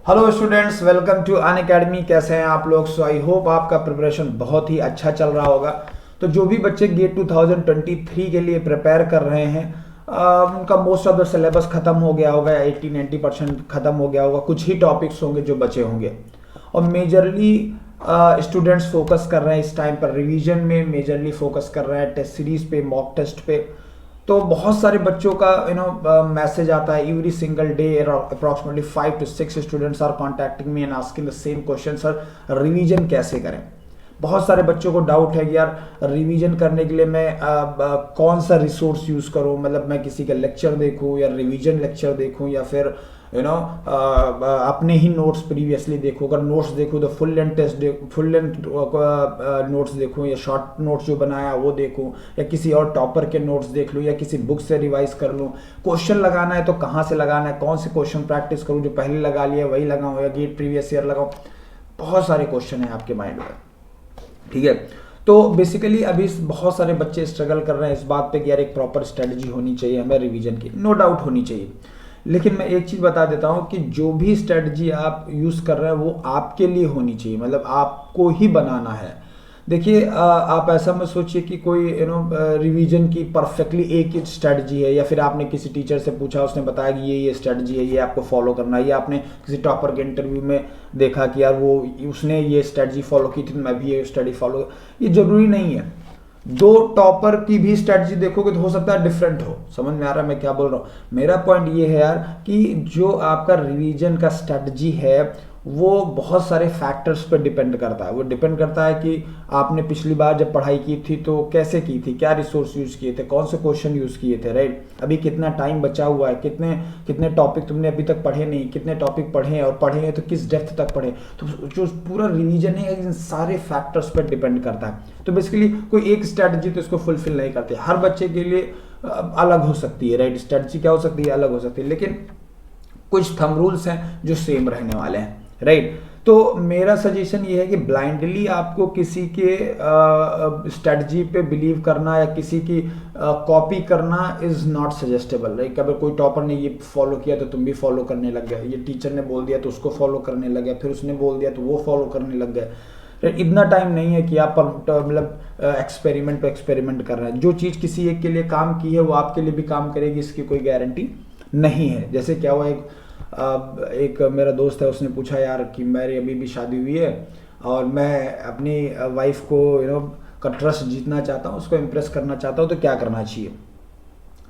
Hello students, welcome to Unacademy. कैसे हैं आप लोग? सो आई होप आपका प्रिपरेशन बहुत ही अच्छा चल रहा होगा। तो जो भी बच्चे गेट 2023 के लिए प्रिपेयर कर रहे हैं उनका मोस्ट ऑफ द सिलेबस खत्म हो गया होगा, 80-90% खत्म हो गया होगा। कुछ ही टॉपिक्स होंगे जो बचे होंगे और मेजरली स्टूडेंट्स फोकस कर रहे हैं इस टाइम पर रिवीजन में, मेजरली फोकस कर रहे हैं टेस्ट सीरीज पे, मॉक टेस्ट पे। तो बहुत सारे बच्चों का मैसेज आता है every single day. Approximately 5 to 6 students are contacting me and asking the same question, sir revision कैसे करें। बहुत सारे बच्चों को डाउट है कि यार रिवीजन करने के लिए मैं कौन सा रिसोर्स यूज़ करूं, मतलब मैं किसी का लेक्चर देखूं या रिवीजन लेक्चर देखूं या फिर अपने ही नोट्स प्रीवियसली देखो। अगर नोट्स देखो तो फुल लेंथ नोट्स देखूं या शॉर्ट नोट्स जो बनाया वो देखूं या किसी और टॉपर के नोट्स देख लूं या किसी बुक से रिवाइज कर लूं। क्वेश्चन लगाना है तो कहाँ से लगाना है, कौन से क्वेश्चन प्रैक्टिस करूं, जो पहले लगा लिया वही लगाऊं या गेट प्रीवियस ईयर लगाऊं। बहुत सारे क्वेश्चन हैं आपके माइंड में, ठीक है। तो बेसिकली अभी बहुत सारे बच्चे स्ट्रगल कर रहे हैं इस बात पे कि यार एक प्रॉपर स्ट्रेटजी होनी चाहिए हमें रिवीजन की। नो डाउट होनी चाहिए, लेकिन मैं एक चीज़ बता देता हूँ कि जो भी स्ट्रेटजी आप यूज़ कर रहे हैं वो आपके लिए होनी चाहिए, मतलब आपको ही बनाना है। देखिए आप ऐसा मत सोचिए कि कोई रिवीजन की परफेक्टली एक ही स्ट्रेटजी है, या फिर आपने किसी टीचर से पूछा, उसने बताया कि ये स्ट्रेटजी है, ये आपको फॉलो करना है, या आपने किसी टॉपर के इंटरव्यू में देखा कि यार वो उसने ये स्ट्रेटजी फॉलो की थी तो मैं भी ये स्ट्रेटजी फॉलो। ये जरूरी नहीं है। दो टॉपर की भी स्ट्रेटजी देखोगे तो हो सकता है डिफरेंट हो। समझ में आ रहा है मैं क्या बोल रहा हूँ? मेरा पॉइंट ये है यार कि जो आपका रिवीजन का स्ट्रेटजी है वो बहुत सारे फैक्टर्स पर डिपेंड करता है। वो डिपेंड करता है कि आपने पिछली बार जब पढ़ाई की थी तो कैसे की थी, क्या रिसोर्स यूज़ किए थे, कौन से क्वेश्चन यूज़ किए थे, राइट। अभी कितना टाइम बचा हुआ है, कितने कितने टॉपिक तुमने अभी तक पढ़े नहीं, कितने टॉपिक पढ़े हैं और पढ़े हैं तो किस डेप्थ तक पढ़े। तो जो पूरा रिवीजन है इन सारे फैक्टर्स पर डिपेंड करता है। तो बेसिकली कोई एक स्ट्रैटेजी तो इसको फुलफिल नहीं करती, हर बच्चे के लिए अलग हो सकती है, राइट। स्ट्रैटेजी क्या हो सकती है, अलग हो सकती है, लेकिन कुछ थंब रूल्स हैं जो सेम रहने वाले हैं, राइट। तो मेरा सजेशन ये है कि ब्लाइंडली आपको किसी के स्ट्रेटजी पे बिलीव करना या किसी की कॉपी करना इज़ नॉट सजेस्टेबल, राइट। अगर कोई टॉपर ने ये फॉलो किया तो तुम भी फॉलो करने लग गए, ये टीचर ने बोल दिया तो उसको फॉलो करने लग गए, फिर उसने बोल दिया तो वो फॉलो करने लग गए। इतना टाइम नहीं है कि आप मतलब एक्सपेरिमेंट पे एक्सपेरिमेंट कर रहे हैं। जो चीज़ किसी एक के लिए काम की है वो आपके लिए भी काम करेगी, इसकी कोई गारंटी नहीं है। जैसे क्या हुआ, एक मेरा दोस्त है, उसने पूछा यार कि मेरी अभी भी शादी हुई है और मैं अपनी वाइफ को का ट्रस्ट जीतना चाहता हूँ, उसको इम्प्रेस करना चाहता हूँ, तो क्या करना चाहिए।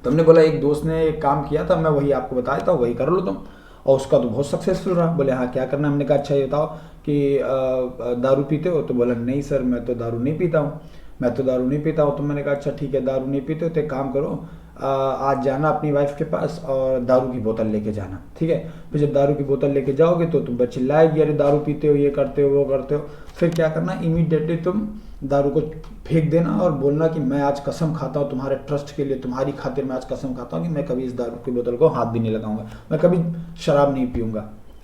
तो हमने बोला एक दोस्त ने एक काम किया था, मैं वही आपको बता देता हूँ, वही कर लो तुम। और उसका तो बहुत सक्सेसफुल रहा। बोले हाँ क्या करना। हमने कहा अच्छा ये बताओ कि दारू पीते हो? तो बोला नहीं सर मैं तो दारू नहीं पीता हूँ, मैं तो दारू नहीं पीता हूँ। तो मैंने कहा अच्छा ठीक है, दारू नहीं पीते हो तो एक काम करो, आज जाना अपनी वाइफ के पास और दारू की बोतल लेके जाना, ठीक है। फिर जब दारू की बोतल लेके जाओगे तो तुम पर चिल्लाएगी अरे दारू पीते हो, ये करते हो, वो करते हो। फिर क्या करना, इमीडिएटली तुम दारू को फेंक देना और बोलना कि मैं आज कसम खाता हूँ तुम्हारे ट्रस्ट के लिए, तुम्हारी खातिर मैं आज कसम खाता हूँ कि मैं कभी इस दारू की बोतल को हाथ भी नहीं लगाऊंगा, मैं कभी शराब नहीं पीऊंगा,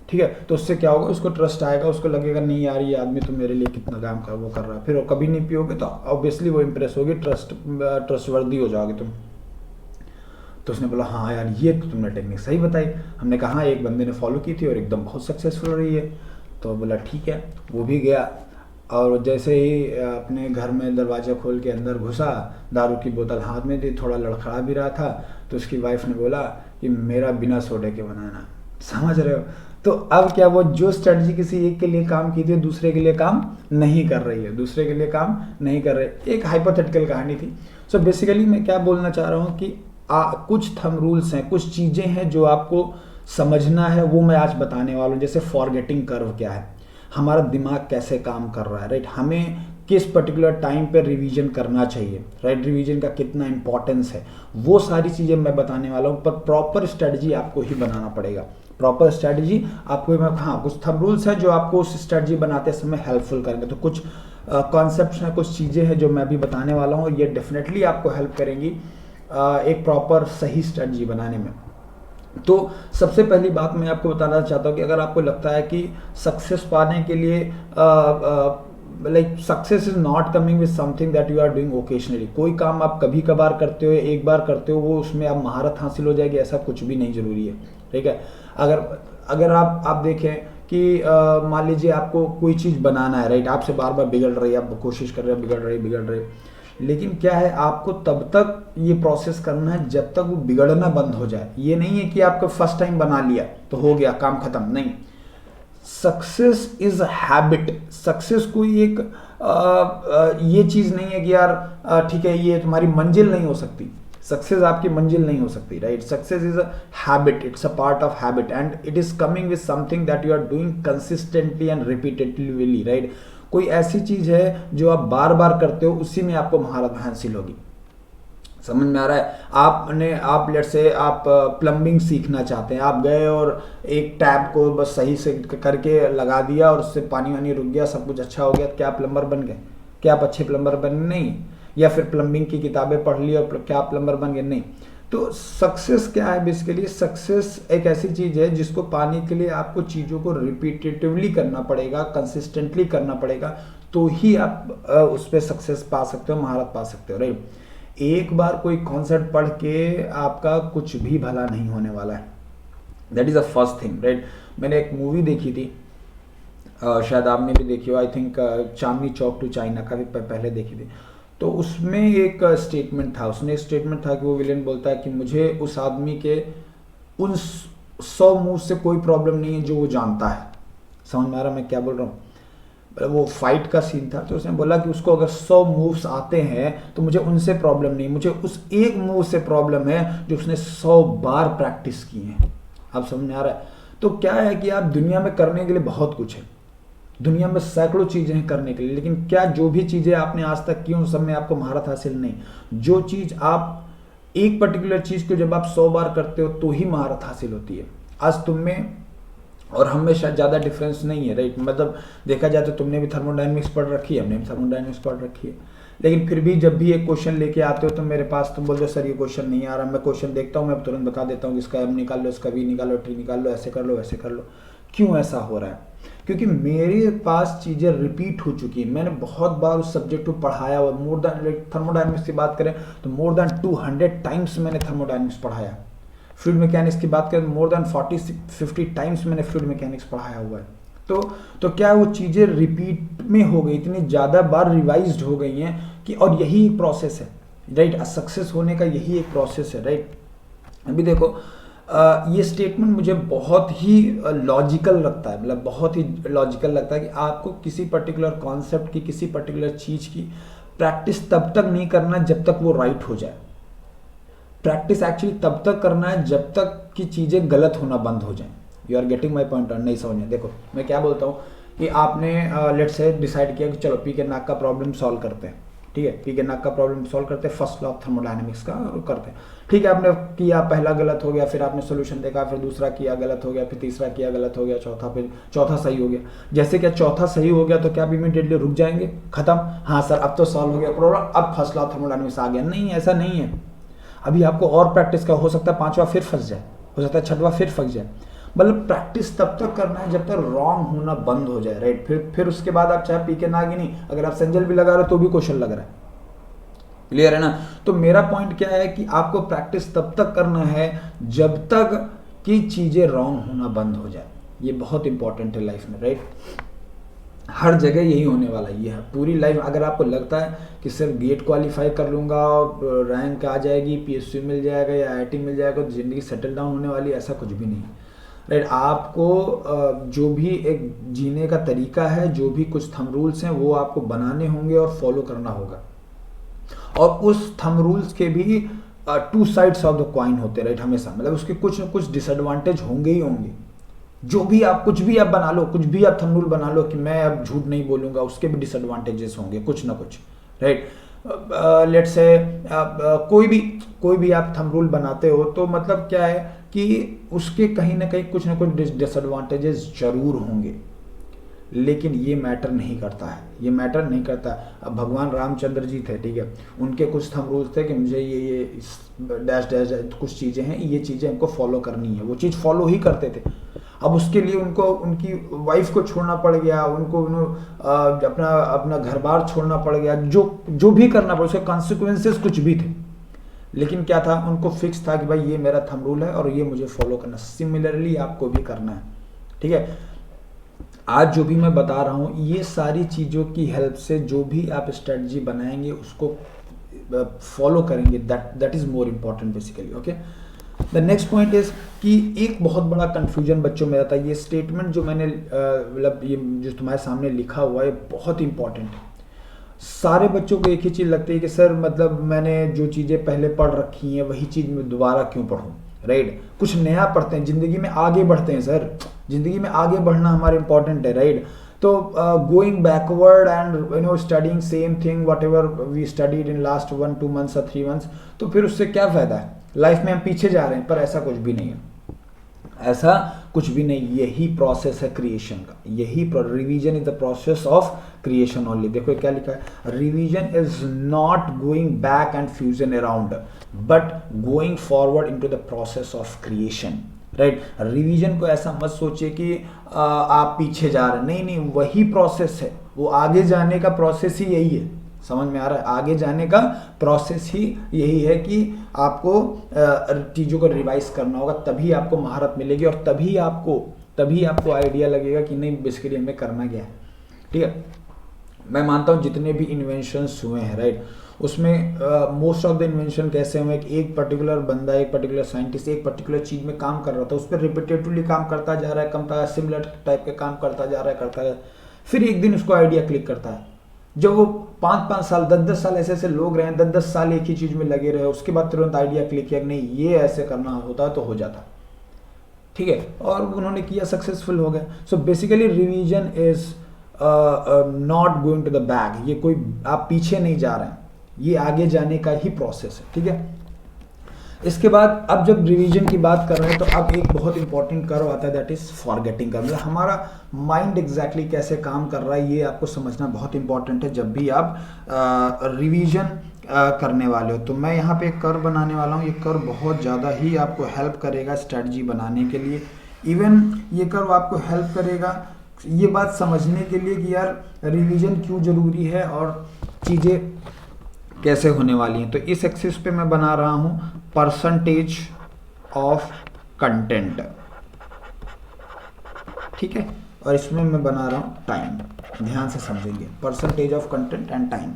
ठीक है। तो उससे क्या होगा, उसको ट्रस्ट आएगा, उसको लगेगा नहीं यार ये आदमी तो मेरे लिए कितना काम कर वो कर रहा है। फिर वो कभी नहीं पियोगे तो ऑब्वियसली वो इम्प्रेस होगी, ट्रस्टवर्दी हो जाओगे तुम। तो उसने बोला हाँ यार ये तो तुमने टेक्निक सही बताई। हमने कहा हाँ एक बंदे ने फॉलो की थी और एकदम बहुत सक्सेसफुल रही है। तो बोला ठीक है, वो भी गया और जैसे ही अपने घर में दरवाज़ा खोल के अंदर घुसा, दारू की बोतल हाथ में दी, थोड़ा लड़खड़ा भी रहा था, तो उसकी वाइफ ने बोला कि मेरा बिना सोडे के बनाना। समझ रहे हो? तो अब क्या, वो जो स्ट्रेटजी किसी एक के लिए काम की थी दूसरे के लिए काम नहीं कर रही है, दूसरे के लिए काम नहीं कर रही। एक हाइपोथेटिकल कहानी थी। सो बेसिकली मैं क्या बोलना चाह रहा हूँ कि कुछ थंब रूल्स हैं, कुछ चीज़ें हैं जो आपको समझना है, वो मैं आज बताने वाला हूँ। जैसे फॉरगेटिंग कर्व क्या है, हमारा दिमाग कैसे काम कर रहा है, राइट। हमें किस पर्टिकुलर टाइम पे रिवीजन करना चाहिए, राइट। रिवीजन का कितना इंपॉर्टेंस है, वो सारी चीज़ें मैं बताने वाला हूँ। पर प्रॉपर स्ट्रेटजी आपको ही बनाना पड़ेगा। प्रॉपर स्ट्रेटजी आपको, हाँ कुछ थंब रूल्स हैं जो आपको उस स्ट्रेटजी बनाते समय हेल्पफुल करेंगे। तो कुछ कॉन्सेप्ट्स हैं, कुछ चीज़ें हैं जो मैं अभी बताने वाला हूँ, ये डेफिनेटली आपको हेल्प करेंगी एक प्रॉपर सही स्ट्रेटजी बनाने में। तो सबसे पहली बात मैं आपको बताना चाहता हूँ कि अगर आपको लगता है कि सक्सेस पाने के लिए like success is not coming with something that you are doing occasionally, कोई काम आप कभी कभार करते हो, एक बार करते हो, वो उसमें आप महारत हासिल हो जाएगी, ऐसा कुछ भी नहीं जरूरी है, ठीक है। अगर अगर आप देखें कि मान लीजिए आपको कोई चीज़ बनाना है, राइट, आपसे बार बार बिगड़ रही है, आप कोशिश कर रहे हैं, बिगड़ रही, लेकिन क्या है, आपको तब तक ये प्रोसेस करना है जब तक वो बिगड़ना बंद हो जाए। ये नहीं है कि आपको फर्स्ट टाइम बना लिया तो हो गया काम खत्म, नहीं। Success is habit. सक्सेस कोई एक ये चीज़ नहीं है कि यार ठीक है ये तुम्हारी मंजिल नहीं हो सकती। सक्सेस आपकी मंजिल नहीं हो सकती, right. Success is a habit, it's a part of habit and it is coming with something that you are doing consistently and repeatedly, right. कोई ऐसी चीज़ है जो आप बार बार करते हो, उसी में आपको महारत हासिल होगी। समझ में आ रहा है? आप लेट से आप प्लम्बिंग सीखना चाहते हैं, आप गए और एक टैप को बस सही से करके लगा दिया और उससे पानी वानी रुक गया, सब कुछ अच्छा हो गया, क्या आप प्लम्बर बन गए? क्या आप अच्छे प्लम्बर बने? नहीं। या फिर प्लम्बिंग की किताबें पढ़ ली और क्या आप प्लम्बर बन गए? नहीं। तो सक्सेस क्या है बेसिकली? सक्सेस एक ऐसी चीज़ है जिसको पाने के लिए आपको चीज़ों को रिपीटेटिवली करना पड़ेगा, कंसिस्टेंटली करना पड़ेगा, तो ही आप उस पर सक्सेस पा सकते हो, महारत पा सकते हो, राइट। एक बार कोई कॉन्सेप्ट पढ़ के आपका कुछ भी भला नहीं होने वाला है। That is a first thing, right. मैंने एक मूवी देखी थी, शायद आपने भी देखी हो, I think Chandni Chowk to China, काफ़ी पहले देखी थी। तो उसमें एक स्टेटमेंट था, उसने एक स्टेटमेंट था कि वो विलेन बोलता है कि मुझे उस आदमी के उन 100 मूव से कोई प्रॉब्लम नहीं है जो वो जानता है। समझ में आ रहा मैं क्या बोल रहा हूँ? वो फाइट का सीन था, तो उसने बोला कि उसको अगर 100 मूव्स आते हैं तो मुझे उनसे प्रॉब्लम नहीं, मुझे उस एक मूव से प्रॉब्लम है जो उसने 100 बार प्रैक्टिस की है। आप समझ में आ रहा है? तो क्या है कि आप दुनिया में करने के लिए बहुत कुछ है, दुनिया में सैकड़ों चीज़ें हैं करने के लिए, लेकिन क्या जो भी चीज़ें आपने आज तक की उन सब में आपको महारत हासिल नहीं। जो चीज़ आप एक पर्टिकुलर चीज़ को जब आप 100 बार करते हो तो ही महारत हासिल होती है। आज तुम में और हम में शायद ज़्यादा डिफरेंस नहीं है, राइट। मतलब देखा जाए तो तुमने भी थर्मोडायनेमिक्स पढ़ रखी है, हमने भी थर्मोडायनेमिक्स पढ़ रखी है, लेकिन फिर भी जब भी एक क्वेश्चन लेके आते हो तो मेरे पास तुम बोलते हो सर ये क्वेश्चन नहीं आ रहा, मैं क्वेश्चन देखता हूँ, मैं तुरंत बता देता हूँ कि इसका एम निकाल लो, इसका वी निकालो, टी निकाल लो, ऐसे कर लो, वैसे कर लो। क्यों ऐसा हो रहा है? क्योंकि मेरे पास चीज़ें रिपीट हो चुकी हैं, मैंने बहुत बार उस सब्जेक्ट को पढ़ाया हुआ। मोर देन थर्मोडायनेमिक्स की बात करें तो मोर देन 200 टाइम्स मैंने थर्मोडायनेमिक्स पढ़ाया। फ्लूइड मैकेनिक्स की बात करें मोर देन 40-50 टाइम्स मैंने फ्लूइड मैकेनिक्स पढ़ाया हुआ है। तो क्या वो चीज़ें रिपीट में हो गई, इतनी ज़्यादा बार रिवाइज्ड हो गई हैं कि, और यही एक प्रोसेस है, राइट। सक्सेस होने का यही एक प्रोसेस है, राइट। अभी देखो ये स्टेटमेंट मुझे बहुत ही लॉजिकल लगता है, मतलब बहुत ही लॉजिकल लगता है कि आपको किसी पर्टिकुलर कॉन्सेप्ट की, किसी पर्टिकुलर चीज़ की प्रैक्टिस तब तक नहीं करना जब तक वो राइट हो जाए। प्रैक्टिस एक्चुअली तब तक करना है जब तक कि चीज़ें गलत होना बंद हो जाएं। You are getting my point? नहीं समझे? देखो मैं क्या बोलता हूँ कि आपने लेट से डिसाइड किया कि चलो पी के नाक का प्रॉब्लम सॉल्व करते हैं, ठीक है, पी के नाक का प्रॉब्लम सॉल्व करते हैं, फर्स्ट लॉ ऑफ थर्मोडायनेमिक्स का करते हैं, ठीक है। आपने किया, पहला गलत हो गया, फिर आपने सोल्यूशन देखा, फिर दूसरा किया गलत हो गया, फिर तीसरा किया गलत हो गया, चौथा, फिर चौथा सही हो गया। जैसे क्या चौथा सही हो गया तो क्या आप इमीडिएटली रुक जाएंगे, खत्म, हाँ सर अब तो सॉल्व हो गया प्रॉब्लम, अब फर्स्ट लॉ ऑफ थर्मोडायनेमिक्स आ गया? नहीं, ऐसा नहीं है। अभी आपको और प्रैक्टिस का, हो सकता है 5वां फिर फंस जाए, हो सकता है 6वां फिर फंस जाए। मतलब प्रैक्टिस तब तक करना है जब तक रॉन्ग होना बंद हो जाए, राइट। फिर उसके बाद आप चाहे पी के नाग ही नहीं, अगर आप सेंजल भी लगा रहे हो तो भी क्वेश्चन लग रहा है। क्लियर है ना? तो मेरा पॉइंट क्या है कि आपको प्रैक्टिस तब तक करना है जब तक कि चीज़ें रॉन्ग होना बंद हो जाए। ये बहुत इंपॉर्टेंट है लाइफ में, राइट। हर जगह यही होने वाला है, ये है पूरी लाइफ। अगर आपको लगता है कि सिर्फ गेट क्वालिफाई कर लूँगा, रैंक आ जाएगी, पीएसयू मिल जाएगा या आईआईटी मिल जाएगा तो ज़िंदगी सेटल डाउन होने वाली, ऐसा कुछ भी नहीं, राइट। आपको जो भी एक जीने का तरीका है, जो भी कुछ थंब रूल्स हैं वो आपको बनाने होंगे और फॉलो करना होगा। और उस थंब रूल्स के भी 2 साइड्स ऑफ द कॉइन होते, राइट, हमेशा। मतलब उसके कुछ ना कुछ डिसएडवांटेज होंगे ही होंगे। जो भी आप कुछ भी आप बना लो, कुछ भी आप थंब रूल बना लो कि मैं अब झूठ नहीं बोलूँगा, उसके भी डिसएडवांटेजेस होंगे कुछ ना कुछ, राइट। लेट से कोई भी आप थंब रूल बनाते हो तो मतलब क्या है कि उसके कहीं ना कहीं कुछ ना कुछ डिसएडवांटेजेस जरूर होंगे, लेकिन ये मैटर नहीं करता है, ये मैटर नहीं करता। अब भगवान रामचंद्र जी थे, ठीक है, उनके कुछ थंब रूल्स थे कि मुझे ये डैश डैश कुछ चीज़ें हैं, ये चीज़ें हमको फॉलो करनी है, वो चीज़ फॉलो ही करते थे। अब उसके लिए उनको उनकी वाइफ को छोड़ना पड़ गया, उनको अपना घर बार छोड़ना पड़ गया, जो भी करना पड़ा, उसके कॉन्सिक्वेंसेस कुछ भी थे, लेकिन क्या था, उनको फिक्स था कि भाई ये मेरा थंब रूल है और ये मुझे फॉलो करना। सिमिलरली आपको भी करना है, ठीक है। आज जो भी मैं बता रहा हूँ ये सारी चीज़ों की हेल्प से जो भी आप स्ट्रेटजी बनाएंगे उसको फॉलो करेंगे, that is more important basically. Okay, the next point is कि एक बहुत बड़ा कंफ्यूजन बच्चों में रहता है। ये स्टेटमेंट जो मैंने मतलब ये जो तुम्हारे सामने लिखा हुआ है बहुत इंपॉर्टेंट है। सारे बच्चों को एक ही चीज़ लगती है कि सर मतलब मैंने जो चीज़ें पहले पढ़ रखी हैं वही चीज़ मैं दोबारा क्यों पढूं, राइट। कुछ नया पढ़ते हैं, ज़िंदगी में आगे बढ़ते हैं सर, ज़िंदगी में आगे बढ़ना हमारा इंपॉर्टेंट है, राइट। तो going backward and studying same thing whatever we studied in last 1-2 months और 3 मंथ्स, तो फिर उससे क्या फ़ायदा है। लाइफ में हम पीछे जा रहे हैं, पर ऐसा कुछ भी नहीं है, ऐसा कुछ भी नहीं। यही प्रोसेस है क्रिएशन का, यही revision is the process of creation only. देखो क्या लिखा है, revision is not going back and fusion around but going forward into the process of creation, right. Revision को ऐसा मत सोचिए कि आप पीछे जा रहे हैं, नहीं नहीं, वही प्रोसेस है, वो आगे जाने का प्रोसेस ही यही है। समझ में आ रहा है, आगे जाने का प्रोसेस ही यही है कि आपको चीज़ों को रिवाइज करना होगा, तभी आपको महारत मिलेगी और तभी आपको आइडिया लगेगा कि नहीं बेसिकली हमें करना क्या है, ठीक है। मैं मानता हूँ जितने भी इन्वेंशंस हुए हैं, राइट, उसमें मोस्ट ऑफ द इन्वेंशन कैसे हुए कि एक पर्टिकुलर बंदा, एक पर्टिकुलर साइंटिस्ट एक पर्टिकुलर चीज़ में काम कर रहा था, उस पर रिपीटेटिवली काम करता जा रहा है, करता है, सिमिलर टाइप के काम करता जा रहा है, फिर एक दिन उसको आइडिया क्लिक करता है। जब वो 5-5 साल 10-10 साल ऐसे लोग रहे, 10-10 साल एक ही चीज़ में लगे रहे, उसके बाद तुरंत आइडिया क्लिक किया नहीं ये ऐसे करना होता है तो हो जाता, ठीक है, और उन्होंने किया, सक्सेसफुल हो गए। So basically revision is not going to the back, ये कोई आप पीछे नहीं जा रहे हैं, ये आगे जाने का ही प्रोसेस है, ठीक है। इसके बाद अब जब रिवीजन की बात कर रहे हैं तो अब एक बहुत इंपॉर्टेंट कर्व आता है, दैट इज फॉरगेटिंग कर्व। हमारा माइंड एग्जैक्टली कैसे काम कर रहा है ये आपको समझना बहुत इंपॉर्टेंट है जब भी आप रिवीजन करने वाले हो। तो मैं यहाँ पे एक कर्व बनाने वाला हूँ, ये कर्व बहुत ज़्यादा ही आपको हेल्प करेगा स्ट्रेटजी बनाने के लिए। इवन ये कर्व आपको हेल्प करेगा ये बात समझने के लिए कि यार रिवीजन क्यों ज़रूरी है और चीज़ें कैसे होने वाली हैं। तो इस एक्सिस पे मैं बना रहा हूं परसेंटेज ऑफ कंटेंट, ठीक है, और इसमें मैं बना रहा हूं टाइम। ध्यान से समझेंगे, percentage of content and time.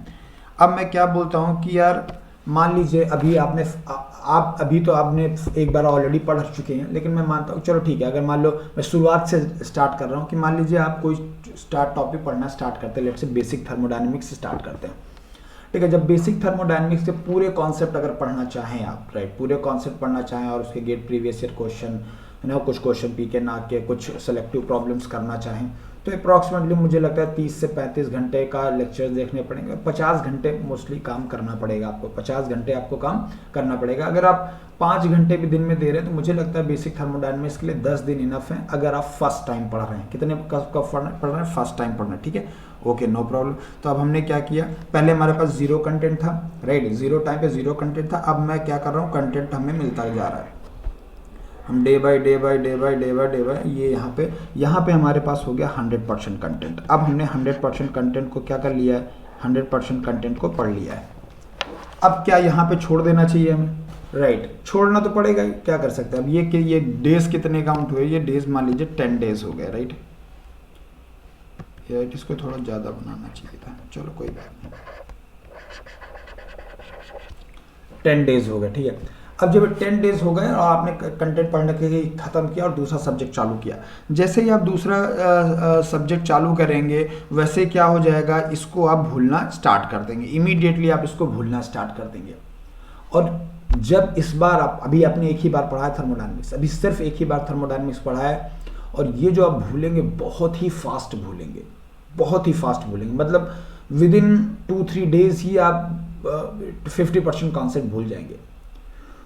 अब मैं क्या बोलता हूं कि यार मान लीजिए अभी अभी तो आपने एक बार ऑलरेडी पढ़ चुके हैं, लेकिन मैं मानता हूँ चलो ठीक है, अगर मान लो मैं शुरुआत से स्टार्ट कर रहा हूँ कि मान लीजिए आप कोई टॉपिक पढ़ना स्टार्ट करते हैं, लेट्स से बेसिक थर्मोडायनेमिक्स से स्टार्ट करते हैं, ठीक है। जब बेसिक थर्मोडायनेमिक्स के पूरे कॉन्सेप्ट अगर पढ़ना चाहें आप, राइट, पूरे कॉन्सेप्ट पढ़ना चाहें और उसके गेट प्रीवियस ईयर क्वेश्चन कुछ क्वेश्चन पी के ना के कुछ सेलेक्टिव प्रॉब्लम्स करना चाहें तो अप्रॉक्सीमेटली मुझे लगता है 30 से 35 घंटे का लेक्चर देखने पड़ेंगे, 50 घंटे मोस्टली काम करना पड़ेगा आपको, 50 घंटे आपको काम करना पड़ेगा। अगर आप 5 घंटे भी दिन में दे रहे हैं तो मुझे लगता है बेसिक थर्मोडायनेमिक्स के लिए 10 दिन इनफ है अगर आप फर्स्ट टाइम पढ़ रहे हैं। कितने कब पढ़ रहे हैं? फर्स्ट टाइम पढ़ना, ठीक है, ओके, नो प्रॉब्लम। तो अब हमने क्या किया, पहले हमारे पास जीरो कंटेंट था, राइट, जीरो टाइम पे जीरो कंटेंट था। अब मैं क्या कर रहा हूँ, कंटेंट हमें मिलता जा रहा है, हम डे बाय डे ये यहाँ पे हमारे पास हो गया 100% कंटेंट। अब हमने 100% कंटेंट को क्या कर लिया है, 100% कंटेंट को पढ़ लिया है। अब क्या यहाँ पे छोड़ देना चाहिए हमें, राइट, छोड़ना तो पड़ेगा ही, क्या कर सकते हैं। अब ये डेज कितने काउंट हुए, ये डेज मान लीजिए 10 डेज हो गए, राइट, इसको थोड़ा ज़्यादा बनाना चाहिए था, चलो कोई बात नहीं, 10 डेज हो गए, ठीक है। अब जब 10 डेज हो गए और आपने कंटेंट पढ़ने के ख़त्म किया और दूसरा सब्जेक्ट चालू किया, जैसे ही आप दूसरा सब्जेक्ट चालू करेंगे वैसे क्या हो जाएगा, इसको आप भूलना स्टार्ट कर देंगे, इमीडिएटली आप इसको भूलना स्टार्ट कर देंगे। और जब इस बार आप अभी आपने एक ही बार पढ़ा है थर्मोडायनेमिक्स, अभी सिर्फ एक ही बार थर्मोडायनेमिक्स पढ़ा है, और ये जो आप भूलेंगे बहुत ही फास्ट भूलेंगे, बहुत ही फास्ट भूलेंगे, मतलब विद इन 2-3 डेज ही आप 50% कॉन्सेप्ट भूल जाएंगे।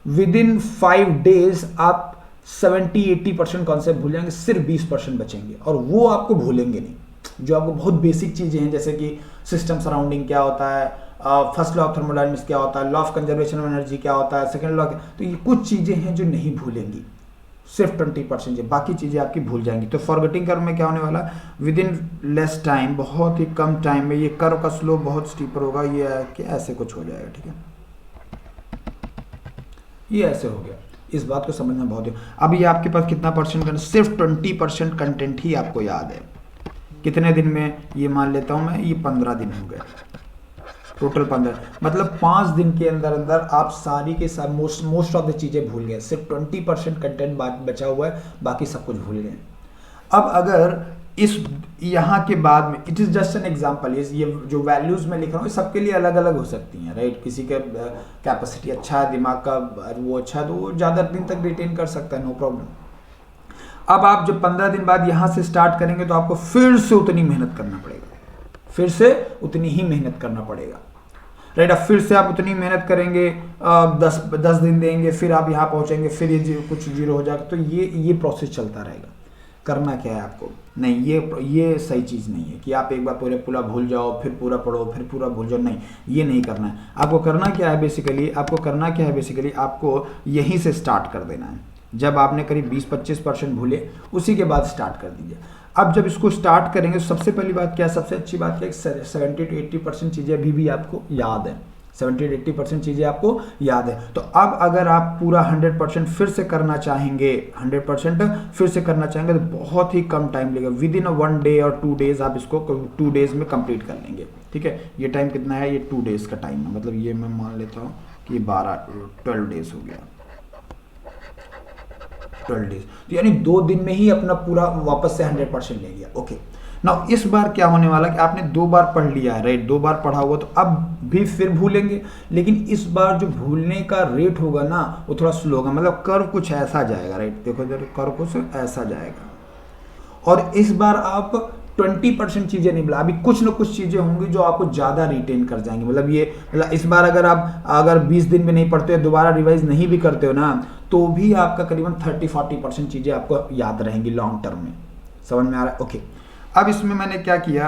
विद इन 5 डेज आप 70-80% कॉन्सेप्ट भूल जाएंगे, सिर्फ 20% बचेंगे, और वो आपको भूलेंगे नहीं। जो आपको बहुत बेसिक चीज़ें हैं जैसे कि सिस्टम सराउंडिंग क्या होता है, फर्स्ट लॉ ऑफ थर्मोडायनेमिक्स क्या होता है, law of conservation of energy क्या होता है, सेकंड लॉ, तो ये कुछ चीज़ें हैं जो नहीं भूलेंगी, सिर्फ 20%, बाकी चीज़ें आपकी भूल जाएंगी। तो फॉरगेटिंग कर्व में क्या होने वाला, विद इन लेस टाइम, बहुत ही कम टाइम में ये कर्व का स्लोप बहुत स्टीपर होगा, ये कि ऐसे कुछ हो जाएगा, ठीक है, ये ऐसे हो गया। इस बात को समझना बहुत है। अब ये आपके पास कितना परसेंट, सिर्फ 20% कंटेंट ही आपको याद है, कितने दिन में, ये मान लेता हूँ मैं, ये 15 दिन हो गए, टोटल 15, मतलब 5 दिन के अंदर अंदर आप सारी के साथ मोस्ट ऑफ द चीज़ें भूल गए, सिर्फ 20% कंटेंट बचा हुआ है, बाकी सब कुछ भूल गए। अब अगर इस यहाँ के बाद में, it is just an example, ये जो वैल्यूज़ मैं लिख रहा हूँ सबके लिए अलग अलग हो सकती हैं, राइट। किसी का कैपेसिटी अच्छा है, दिमाग का वो अच्छा है, तो वो ज़्यादा दिन तक रिटेन कर सकता है, नो प्रॉब्लम। अब आप जब 15 दिन बाद यहाँ से स्टार्ट करेंगे तो आपको फिर से उतनी मेहनत करना पड़ेगा, फिर से उतनी ही मेहनत करना पड़ेगा, राइट। अब फिर से आप उतनी मेहनत करेंगे, 10 दिन देंगे, फिर आप यहाँ पहुँचेंगे, फिर ये कुछ जीरो हो जाएगा, तो ये प्रोसेस चलता रहेगा। करना क्या है आपको, नहीं, ये सही चीज़ नहीं है कि आप एक बार पूरा भूल जाओ, फिर पूरा पढ़ो, फिर पूरा भूल जाओ, नहीं, ये नहीं करना है। आपको करना क्या है बेसिकली, आपको यहीं से स्टार्ट कर देना है। जब आपने करीब 20-25% भूले, उसी के बाद स्टार्ट कर दीजिए। अब जब इसको स्टार्ट करेंगे, सबसे पहली बात क्या है, सबसे अच्छी बात क्या है, 70-80% चीज़ें अभी भी आपको याद है, 70-80% चीज़ें आपको याद है। तो अब अगर आप पूरा 100% फिर से करना चाहेंगे, 100% फिर से करना चाहेंगे, तो बहुत ही कम टाइम लगेगा, विद इन 1 डे और 2 डेज आप इसको 2 डेज में कंप्लीट कर लेंगे, ठीक है। ये टाइम कितना है, ये 2 डेज का टाइम है, मतलब ये मैं मान लेता हूँ कि 12 डेज हो गया, 12 डेज, तो यानी 2 दिन में ही अपना पूरा वापस से 100% ले गया। ओके, नाउ इस बार क्या होने वाला कि आपने 2 बार पढ़ लिया है, राइट, 2 बार पढ़ा हुआ, तो अब भी फिर भूलेंगे, लेकिन इस बार जो भूलने का रेट होगा ना, वो थोड़ा स्लो होगा, मतलब कर्व कुछ ऐसा जाएगा, राइट, देखो इधर कर्व कुछ ऐसा जाएगा। और इस बार आप 20% चीज़ें नहीं, अभी कुछ न कुछ चीज़ें होंगी जो आपको ज़्यादा रिटेन कर जाएंगी, मतलब इस बार अगर 20 दिन में नहीं पढ़ते हो, दोबारा रिवाइज नहीं भी करते हो ना, तो भी आपका करीबन 30-40% चीज़ें आपको याद रहेंगी लॉन्ग टर्म में। समझ में आ रहा है? ओके, अब इसमें मैंने क्या किया,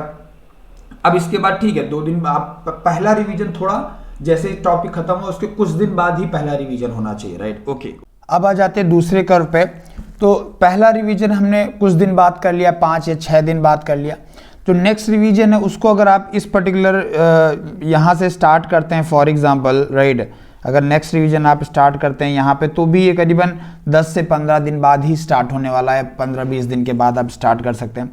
अब इसके बाद ठीक है, 2 दिन आप पहला रिवीजन, थोड़ा जैसे टॉपिक खत्म हो उसके कुछ दिन बाद ही पहला रिवीजन होना चाहिए, राइट। ओके, अब आ जाते हैं दूसरे कर्व पे। तो पहला रिवीजन हमने कुछ दिन बाद कर लिया, 5 या 6 दिन बाद कर लिया। तो नेक्स्ट रिवीजन है उसको अगर आप इस पर्टिकुलर यहाँ से स्टार्ट करते हैं, फॉर एग्जांपल, राइट, अगर नेक्स्ट रिवीजन आप स्टार्ट करते हैं यहाँ पे, तो भी ये करीबन 10 से 15 दिन बाद ही स्टार्ट होने वाला है, 15-20 दिन के बाद आप स्टार्ट कर सकते हैं।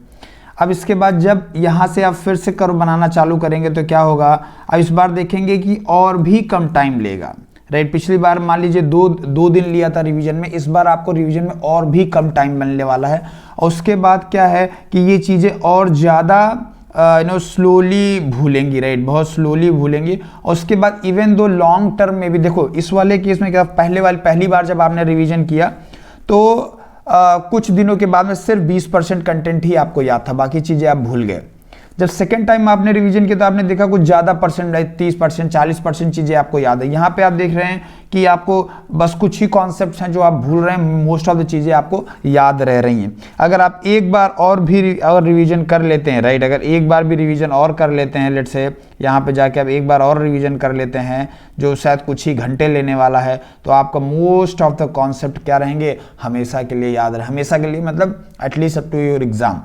अब इसके बाद जब यहाँ से आप फिर से कर्व बनाना चालू करेंगे तो क्या होगा, अब इस बार देखेंगे कि और भी कम टाइम लेगा, राइट। पिछली बार मान लीजिए 2 दिन लिया था रिवीजन में, इस बार आपको रिवीजन में और भी कम टाइम बनने वाला है। और उसके बाद क्या है कि ये चीज़ें और ज़्यादा स्लोली भूलेंगी, राइट, बहुत स्लोली भूलेंगी। और उसके बाद इवन दो लॉन्ग टर्म में भी, देखो इस वाले केस में क्या, पहली बार जब आपने रिवीजन किया तो कुछ दिनों के बाद में सिर्फ 20% कंटेंट ही आपको याद था, बाकी चीज़ें आप भूल गए। जब सेकेंड टाइम आपने रिवीजन किया तो आपने देखा कुछ ज़्यादा परसेंट, 30%, 40% चीज़ें आपको याद है। यहाँ पे आप देख रहे हैं कि आपको बस कुछ ही कॉन्सेप्ट्स हैं जो आप भूल रहे हैं, मोस्ट ऑफ द चीज़ें आपको याद रह रही हैं। अगर आप एक बार और भी रिवीजन कर लेते हैं, राइट, अगर एक बार भी रिवीजन और कर लेते हैं, लेट्स से यहाँ पे जाके आप एक बार और रिवीजन कर लेते हैं जो शायद कुछ ही घंटे लेने वाला है, तो आपका मोस्ट ऑफ द कॉन्सेप्ट क्या रहेंगे, हमेशा के लिए याद रहे, हमेशा के लिए, मतलब at least up to your exam.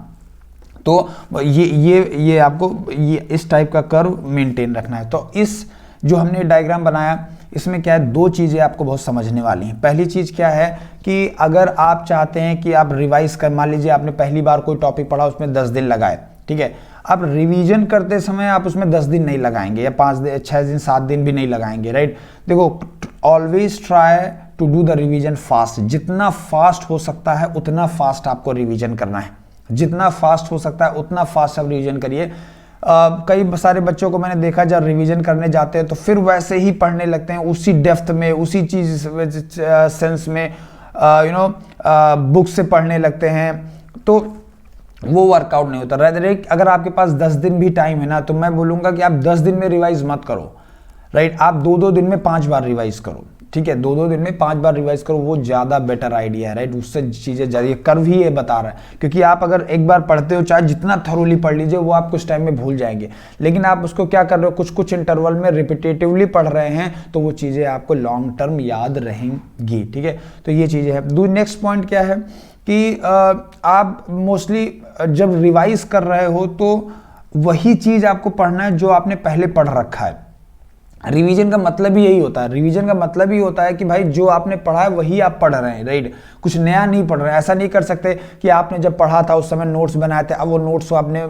तो ये आपको ये इस टाइप का कर्व मेंटेन रखना है। तो इस जो हमने डायग्राम बनाया, इसमें क्या है, 2 चीज़ें आपको बहुत समझने वाली हैं। पहली चीज़ क्या है कि अगर आप चाहते हैं कि आप रिवाइज कर, मान लीजिए आपने पहली बार कोई टॉपिक पढ़ा, उसमें 10 दिन लगाए, ठीक है, अब रिवीजन करते समय आप उसमें 10 दिन नहीं लगाएंगे, या 5 दिन, 6 दिन, 7 दिन भी नहीं लगाएंगे, राइट। देखो, always try to do the revision fast, जितना फास्ट हो सकता है उतना फास्ट आपको रिवीजन करना है, जितना फास्ट हो सकता है उतना फास्ट आप रिवीजन करिए। कई सारे बच्चों को मैंने देखा जब रिवीजन करने जाते हैं तो फिर वैसे ही पढ़ने लगते हैं, उसी डेप्थ में, उसी चीज़ सेंस में, बुक से पढ़ने लगते हैं, तो वो वर्कआउट नहीं होता। अगर आपके पास 10 दिन भी टाइम है ना, तो मैं बोलूँगा कि आप 10 दिन में रिवाइज मत करो, राइट, आप 2-2 दिन में 5 बार रिवाइज करो, ठीक है, 2-2 दिन में 5 बार रिवाइज करो, वो ज़्यादा बेटर आइडिया है, राइट। उससे चीज़ें ज़्यादा, ये कर्व ही ये बता रहा है, क्योंकि आप अगर एक बार पढ़ते हो, चाहे जितना थरोली पढ़ लीजिए, वो आप कुछ टाइम में भूल जाएंगे, लेकिन आप उसको क्या कर रहे हो, कुछ इंटरवल में रिपीटेटिवली पढ़ रहे हैं, तो वो चीज़ें आपको लॉन्ग टर्म याद रहेंगी, ठीक है। तो ये चीज़ें हैं। नेक्स्ट पॉइंट क्या है कि आप मोस्टली जब रिवाइज कर रहे हो तो वही चीज़ आपको पढ़ना है जो आपने पहले पढ़ रखा है। रिवीजन का मतलब ही यही होता है, रिवीजन का मतलब ही होता है कि भाई जो आपने पढ़ा है वही आप पढ़ रहे हैं, राइट। कुछ नया नहीं पढ़ रहे हैं। ऐसा नहीं कर सकते कि आपने जब पढ़ा था उस समय नोट्स बनाए थे, अब वो नोट्स को आपने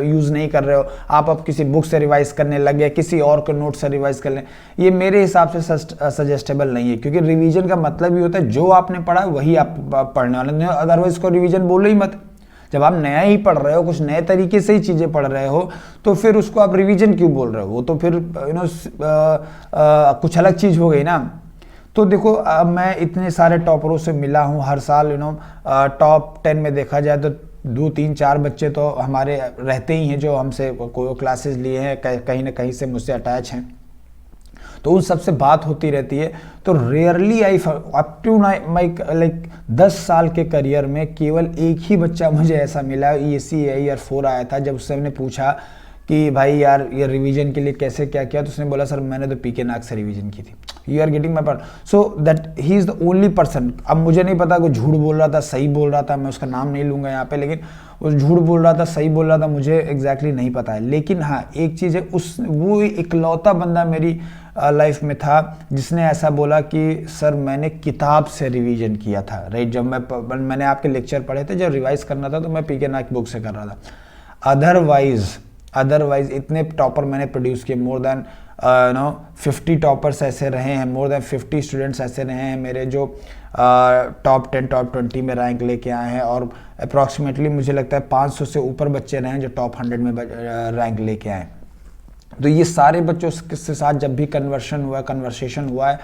यूज़ नहीं कर रहे हो, आप अब किसी बुक से रिवाइज करने लग गए, किसी और के नोट से रिवाइज कर लें। ये मेरे हिसाब से सजेस्टेबल नहीं है, क्योंकि रिवीजन का मतलब ही होता है जो आपने पढ़ा है वही आप पढ़ने वाले, अदरवाइज इसको रिवीजन बोलो ही मत। जब आप नया ही पढ़ रहे हो, कुछ नए तरीके से ही चीज़ें पढ़ रहे हो, तो फिर उसको आप रिवीजन क्यों बोल रहे हो? वो तो फिर कुछ अलग चीज़ हो गई ना। तो देखो मैं इतने सारे टॉपरों से मिला हूँ हर साल, टॉप 10 में देखा जाए तो 2-3-4 बच्चे तो हमारे रहते ही हैं जो हमसे कोई क्लासेस लिए हैं, कहीं ना कहीं से मुझसे अटैच हैं, तो उन सबसे बात होती रहती है। तो rarely I up to my like 10 साल के करियर में केवल एक ही बच्चा मुझे ऐसा मिला, ESE ईयर 4 आया था, जब उससे हमने पूछा कि भाई यार ये रिवीजन के लिए कैसे क्या किया, तो उसने बोला सर मैंने तो PK नाग से रिवीजन की थी। You are getting my point. So that he is the only person. अब मुझे नहीं पता वो झूठ बोल रहा था सही बोल रहा था, मैं उसका नाम नहीं लूँगा यहाँ पे, लेकिन वो झूठ बोल रहा था सही बोल रहा था मुझे एग्जैक्टली नहीं पता है। लेकिन हाँ एक चीज़ है, वो इकलौता बंदा मेरी लाइफ में था जिसने ऐसा बोला कि सर मैंने किताब से रिवीजन किया था, राइट। जब मैंने आपके लेक्चर पढ़े थे, जब रिवाइज करना था तो मैं PK नाग बुक से कर रहा था। अदरवाइज इतने टॉपर मैंने प्रोड्यूस किए, मोर देन 50 टॉपर्स ऐसे रहे हैं, मोर देन 50 स्टूडेंट्स ऐसे रहे हैं मेरे जो टॉप 10 टॉप 20 में रैंक लेके आए हैं, और अप्रॉक्सीमेटली मुझे लगता है 500 से ऊपर बच्चे रहे हैं जो टॉप 100 में रैंक लेके आए। तो ये सारे बच्चों के साथ जब भी कन्वर्सेशन हुआ है,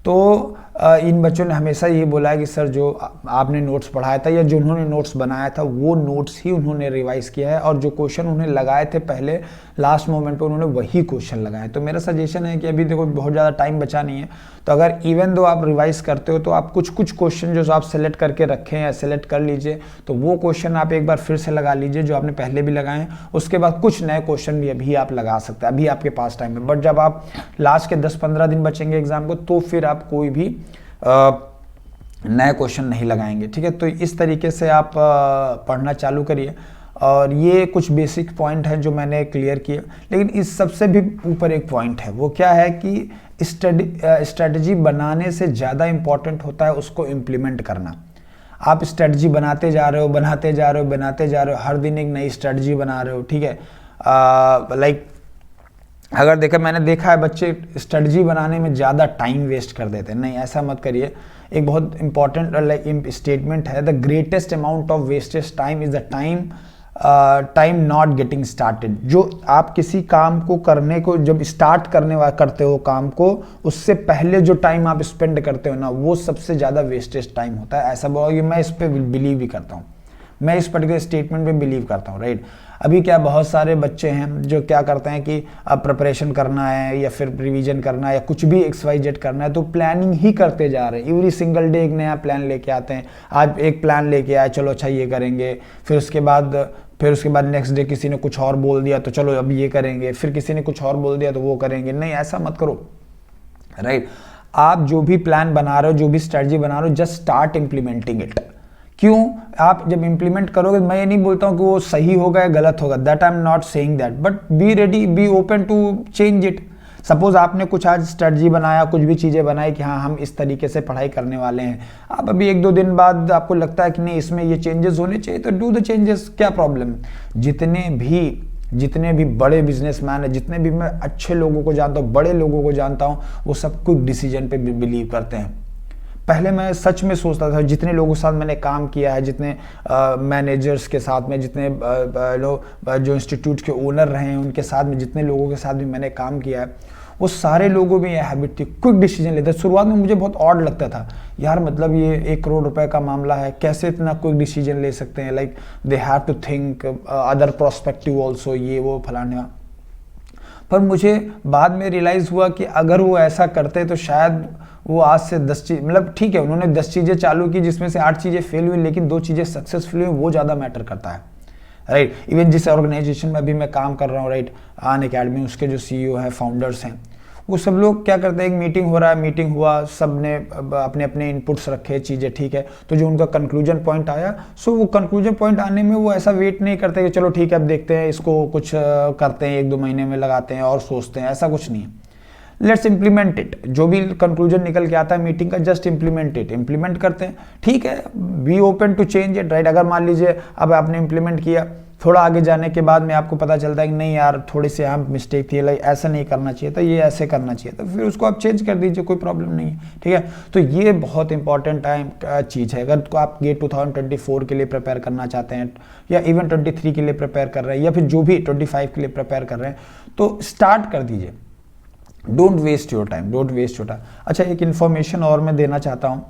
तो इन बच्चों ने हमेशा ये बोला है कि सर जो आपने नोट्स पढ़ाया था या जो उन्होंने नोट्स बनाया था वो नोट्स ही उन्होंने रिवाइज किया है, और जो क्वेश्चन उन्हें लगाए थे पहले लास्ट मोमेंट पे उन्होंने वही क्वेश्चन लगाए। तो मेरा सजेशन है कि अभी देखो बहुत ज़्यादा टाइम बचा नहीं है, तो अगर इवन दो आप रिवाइज करते हो तो आप कुछ क्वेश्चन जो आप सेलेक्ट करके रखें या सेलेक्ट कर लीजिए, तो वो क्वेश्चन आप एक बार फिर से लगा लीजिए जो आपने पहले भी लगाए हैं। उसके बाद कुछ नए क्वेश्चन भी अभी आप लगा सकते हैं, अभी आपके पास टाइम है। बट जब आप लास्ट के 10-15 दिन बचेंगे एग्जाम को, तो फिर आप कोई भी नए क्वेश्चन नहीं लगाएंगे, ठीक है। तो इस तरीके से आप पढ़ना चालू करिए, और ये कुछ बेसिक पॉइंट हैं जो मैंने क्लियर किए। लेकिन इस सबसे भी ऊपर एक पॉइंट है, वो क्या है कि स्ट्रेटजी बनाने से ज़्यादा इम्पॉर्टेंट होता है उसको इम्प्लीमेंट करना। आप स्ट्रेटजी बनाते जा रहे हो, हर दिन एक नई स्ट्रेटजी बना रहे हो, ठीक है। लाइक अगर मैंने देखा है बच्चे स्ट्रेटजी बनाने में ज़्यादा टाइम वेस्ट कर देते हैं, नहीं ऐसा मत करिए। एक बहुत इंपॉर्टेंट स्टेटमेंट है, the greatest amount of wastage time is the time not getting started. जो आप किसी काम को करने को जब स्टार्ट करते हो काम को, उससे पहले जो टाइम आप स्पेंड करते हो ना, वो सबसे ज़्यादा वेस्टेज टाइम होता है। ऐसा बोला कि मैं इस पर बिलीव भी करता हूँ, मैं इस पर्टिकुलर स्टेटमेंट पे बिलीव करता हूँ, राइट। अभी क्या बहुत सारे बच्चे हैं जो क्या करते हैं कि अब प्रिपरेशन करना है या फिर रिवीजन करना है या कुछ भी XYZ करना है, तो प्लानिंग ही करते जा रहे हैं। एवरी सिंगल डे एक नया प्लान लेके आते हैं। आज एक प्लान लेके आए, चलो अच्छा ये करेंगे, फिर उसके बाद नेक्स्ट डे किसी ने कुछ और बोल दिया तो चलो अब ये करेंगे, फिर किसी ने कुछ और बोल दिया तो वो करेंगे। नहीं, ऐसा मत करो, राइट। आप जो भी प्लान बना रहे हो, जो भी स्ट्रेटजी बना रहे हो, जस्ट स्टार्ट इम्प्लीमेंटिंग इट। क्यों? आप जब इंप्लीमेंट करोगे, मैं ये नहीं बोलता हूँ कि वो सही होगा या गलत होगा, that I am not saying that, but be ready, be open to change it. Suppose आपने कुछ आज स्ट्रेटजी बनाया, कुछ भी चीज़ें बनाई कि हाँ हम इस तरीके से पढ़ाई करने वाले हैं, आप अभी 1-2 दिन बाद आपको लगता है कि नहीं इसमें ये चेंजेस होने चाहिए, तो डू द चेंजेस, क्या प्रॉब्लम। जितने भी बड़े बिजनेसमैन हैं, जितने भी मैं अच्छे लोगों को जानता हूँ, बड़े लोगों को जानता हूँ, वो सब क्विक डिसीजन पे बिलीव करते हैं। पहले मैं सच में सोचता था, जितने लोगों के साथ मैंने काम किया है, जितने मैनेजर्स के साथ में, जितने लोग जो इंस्टीट्यूट के ओनर रहे हैं उनके साथ में, जितने लोगों के साथ भी मैंने काम किया है, वो सारे लोगों में यह हैबिट थी, क्विक डिसीजन लेते। शुरुआत में मुझे बहुत ऑड लगता था, यार मतलब ये 1 करोड़ रुपए का मामला है, कैसे इतना क्विक डिसीजन ले सकते हैं, like they have to think other prospective also, ये वो फलाना। पर मुझे बाद में रियलाइज़ हुआ कि अगर वो ऐसा करते तो शायद वो आज से 10 चीज़, मतलब ठीक है उन्होंने 10 चीज़ें चालू की जिसमें से 8 चीज़ें फेल हुई, लेकिन 2 चीज़ें सक्सेसफुल हुई, वो ज़्यादा मैटर करता है, राइट। इवन जिस ऑर्गेनाइजेशन में अभी मैं काम कर रहा हूँ, राइट, अनअकैडमी, उसके जो CEO हैं, फाउंडर्स हैं, वो सब लोग क्या करते हैं, एक मीटिंग हो रहा है, मीटिंग हुआ, सब ने अपने अपने इनपुट्स रखे, चीज़ें ठीक है, तो जो उनका कंक्लूजन पॉइंट आया, सो वो कंक्लूजन पॉइंट आने में वो ऐसा वेट नहीं करते कि चलो ठीक है अब देखते हैं, इसको कुछ करते हैं, 1-2 महीने में लगाते हैं और सोचते हैं, ऐसा कुछ नहीं है। Let's implement it. जो भी कंक्लूजन निकल के आता है मीटिंग का, जस्ट इम्प्लीमेंट इट, इम्प्लीमेंट करते हैं, ठीक है, be open to change it, right. अगर मान लीजिए अब आपने इम्प्लीमेंट किया, थोड़ा आगे जाने के बाद में आपको पता चलता है कि नहीं यार थोड़ी सी अहम मिस्टेक थी, लाइक ऐसा नहीं करना चाहिए था, ये ऐसे करना चाहिए, तो फिर उसको आप चेंज कर दीजिए, कोई प्रॉब्लम नहीं है, ठीक है। तो ये बहुत इंपॉर्टेंट चीज़ है। अगर तो आप गेट 2024 के लिए प्रिपेयर करना चाहते हैं, या इवन 23 के लिए प्रिपेयर कर रहे हैं, या फिर जो भी 25 के लिए प्रिपेयर कर रहे हैं, तो स्टार्ट कर दीजिए। Don't waste your time, don't waste your time. अच्छा, एक इन्फॉर्मेशन और मैं देना चाहता हूँ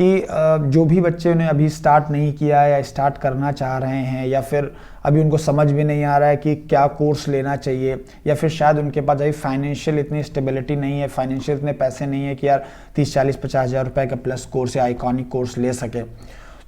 कि जो भी बच्चे ने अभी स्टार्ट नहीं किया है या स्टार्ट करना चाह रहे हैं, या फिर अभी उनको समझ भी नहीं आ रहा है कि क्या कोर्स लेना चाहिए, या फिर शायद उनके पास अभी फाइनेंशियल इतनी स्टेबिलिटी नहीं है, फाइनेंशियल इतने पैसे नहीं है कि यार 30-40-50 हज़ार रुपये का प्लस कोर्स या आइकॉनिक कोर्स ले सके,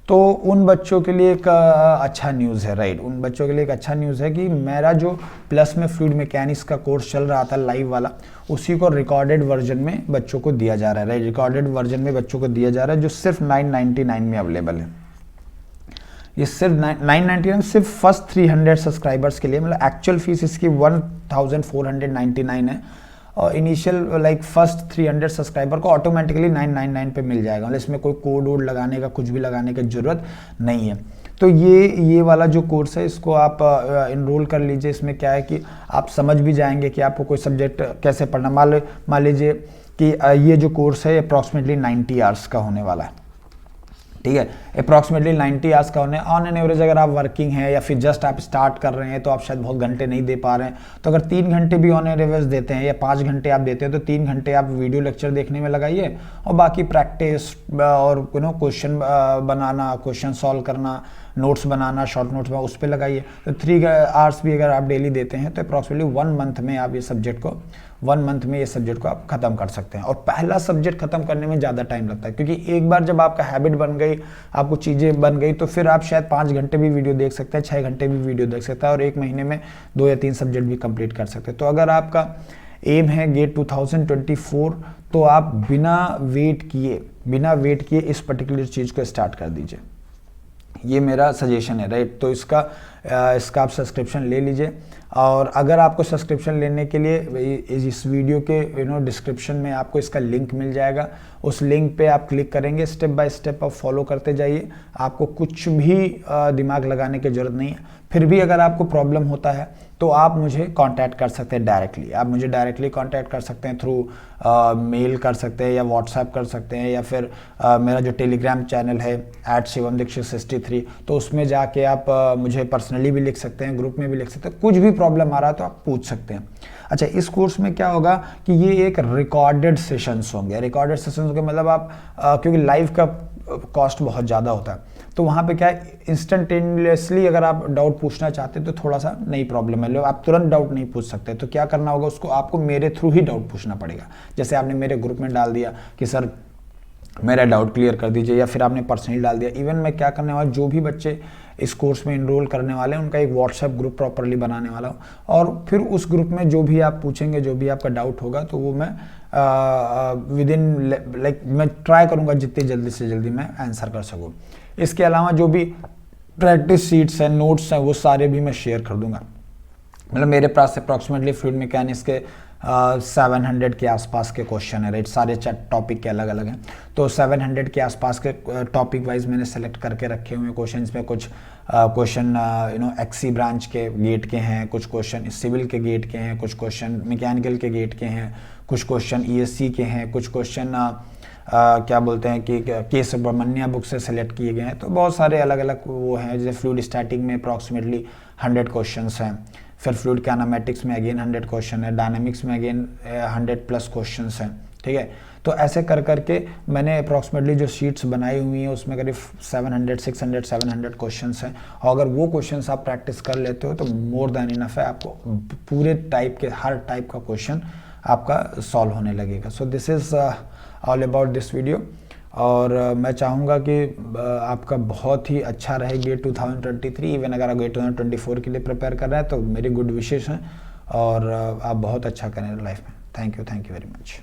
तो उन बच्चों के लिए एक अच्छा न्यूज़ है, राइट। उन बच्चों के लिए एक अच्छा न्यूज़ है कि मेरा जो प्लस में फ्लूइड मैकेनिक्स का कोर्स चल रहा था लाइव वाला, उसी को रिकॉर्डेड वर्जन में बच्चों को दिया जा रहा है, राइट। रिकॉर्डेड वर्जन में बच्चों को दिया जा रहा है, जो सिर्फ 999 में अवेलेबल है। ये सिर्फ 999 सिर्फ फर्स्ट 300 सब्सक्राइबर्स के लिए, मतलब एक्चुअल फीस इसकी 1499 है, और इनिशियल लाइक फर्स्ट 300 सब्सक्राइबर को ऑटोमेटिकली 999 पे मिल जाएगा, मतलब इसमें कोई कोड वोड लगाने का, कुछ भी लगाने की ज़रूरत नहीं है। तो ये वाला जो कोर्स है, इसको आप इनरोल कर लीजिए। इसमें क्या है कि आप समझ भी जाएंगे कि आपको कोई सब्जेक्ट कैसे पढ़ना। मान लीजिए कि ये जो कोर्स है अप्रॉक्सीमेटली 90 आवर्स का होने वाला है, ठीक है, अप्रॉक्सीमेटली 90 आवर्स का होने। ऑन एन एवरेज अगर आप वर्किंग हैं या फिर जस्ट आप स्टार्ट कर रहे हैं, तो आप शायद बहुत घंटे नहीं दे पा रहे हैं, तो अगर 3 घंटे भी ऑन एन एवरेज देते हैं या 5 घंटे आप देते हैं, तो 3 घंटे आप वीडियो लेक्चर देखने में लगाइए, और बाकी प्रैक्टिस और क्वेश्चन बनाना, क्वेश्चन सॉल्व करना, नोट्स बनाना, शॉर्ट नोट्स में उस पर लगाइए। तो 3 आवर्स भी अगर आप डेली देते हैं, तो अप्रॉक्सीमेटली 1 मंथ में आप ये सब्जेक्ट को आप ख़त्म कर सकते हैं। और पहला सब्जेक्ट ख़त्म करने में ज़्यादा टाइम लगता है, क्योंकि एक बार जब आपका हैबिट बन गई, आपको चीज़ें बन गई, तो फिर आप शायद 5 घंटे भी वीडियो देख सकते हैं, 6 घंटे भी वीडियो देख सकते हैं, और 1 महीने में 2 या 3 सब्जेक्ट भी कंप्लीट कर सकते हैं। तो अगर आपका एम है गेट 2024, तो आप बिना वेट किए इस पर्टिकुलर चीज़ को स्टार्ट कर दीजिए। ये मेरा सजेशन है, राइट। तो इसका आप सब्सक्रिप्शन ले लीजिए, और अगर आपको सब्सक्रिप्शन लेने के लिए इस वीडियो के डिस्क्रिप्शन में आपको इसका लिंक मिल जाएगा। उस लिंक पे आप क्लिक करेंगे, स्टेप बाय स्टेप आप फॉलो करते जाइए, आपको कुछ भी दिमाग लगाने की ज़रूरत नहीं है। फिर भी अगर आपको प्रॉब्लम होता है, तो आप मुझे कांटेक्ट कर सकते हैं डायरेक्टली। आप मुझे डायरेक्टली कांटेक्ट कर सकते हैं, थ्रू मेल कर सकते हैं, या व्हाट्सएप कर सकते हैं, या फिर मेरा जो टेलीग्राम चैनल है @shivam-dixit63, तो उसमें जाके आप मुझे पर्सनली भी लिख सकते हैं, ग्रुप में भी लिख सकते हैं। कुछ भी प्रॉब्लम आ रहा है तो आप पूछ सकते हैं। अच्छा, इस कोर्स में क्या होगा कि ये एक रिकॉर्डेड सेशंस होंगे। रिकॉर्डेड सेशंस होंगे मतलब आप क्योंकि लाइव का कॉस्ट बहुत ज़्यादा होता है, तो वहाँ पे क्या है, इंस्टेंटेनियसली अगर आप डाउट पूछना चाहते हैं तो थोड़ा सा नई प्रॉब्लम है, आप तुरंत डाउट नहीं पूछ सकते। तो क्या करना होगा, उसको आपको मेरे थ्रू ही डाउट पूछना पड़ेगा। जैसे आपने मेरे ग्रुप में डाल दिया कि सर मेरा डाउट क्लियर कर दीजिए, या फिर आपने पर्सनली डाल दिया। इवन मैं क्या करने वाला, जो भी बच्चे इस कोर्स में इनरोल करने वाले हैं, उनका एक व्हाट्सएप ग्रुप प्रॉपरली बनाने वाला हूँ, और फिर उस ग्रुप में जो भी आप पूछेंगे, जो भी आपका डाउट होगा, तो वो मैं विद इन लाइक मैं ट्राई करूँगा जितनी जल्दी से जल्दी मैं आंसर कर सकूँ। इसके अलावा जो भी प्रैक्टिस शीट्स हैं, नोट्स हैं, वो सारे भी मैं शेयर कर दूंगा। मतलब मेरे पास अप्रॉक्सीमेटली फ्लूइड मैकेनिक्स के 700 के आसपास के क्वेश्चन है, राइट। सारे टॉपिक के अलग अलग हैं, तो 700 के आसपास के टॉपिक वाइज मैंने सेलेक्ट करके रखे हुए हैं क्वेश्चन में। कुछ क्वेश्चन एक्सी ब्रांच के गेट के हैं, कुछ क्वेश्चन सिविल के गेट के हैं, कुछ क्वेश्चन मैकेनिकल के गेट के हैं, कुछ क्वेश्चन ESC के हैं, कुछ क्वेश्चन क्या बोलते हैं कि के सुब्रमण्या बुक से सेलेक्ट किए गए हैं। तो बहुत सारे अलग अलग वो हैं, जैसे फ्लूइड स्टैटिक में अप्रॉक्सीमेटली 100 क्वेश्चंस हैं, फिर फ्लूइड काइनेमेटिक्स में अगेन 100 क्वेश्चन है, डायनामिक्स में अगेन 100+ क्वेश्चंस हैं, ठीक है। तो ऐसे कर करके मैंने अप्रॉक्सीमेटली जो शीट्स बनाई हुई हैं, उसमें करीब 700 क्वेश्चंस हैं, और अगर वो क्वेश्चंस आप प्रैक्टिस कर लेते हो तो मोर देन इनफ है, आपको पूरे टाइप के हर टाइप का क्वेश्चन आपका सॉल्व होने लगेगा। So this is all about this video, और मैं चाहूँगा कि आपका बहुत ही अच्छा रहे गेट 2023। इवन अगर आप गेट 2024 के लिए प्रिपेयर कर रहे हैं, तो मेरी गुड विशेष हैं, और आप बहुत अच्छा करें लाइफ में। Thank you very much.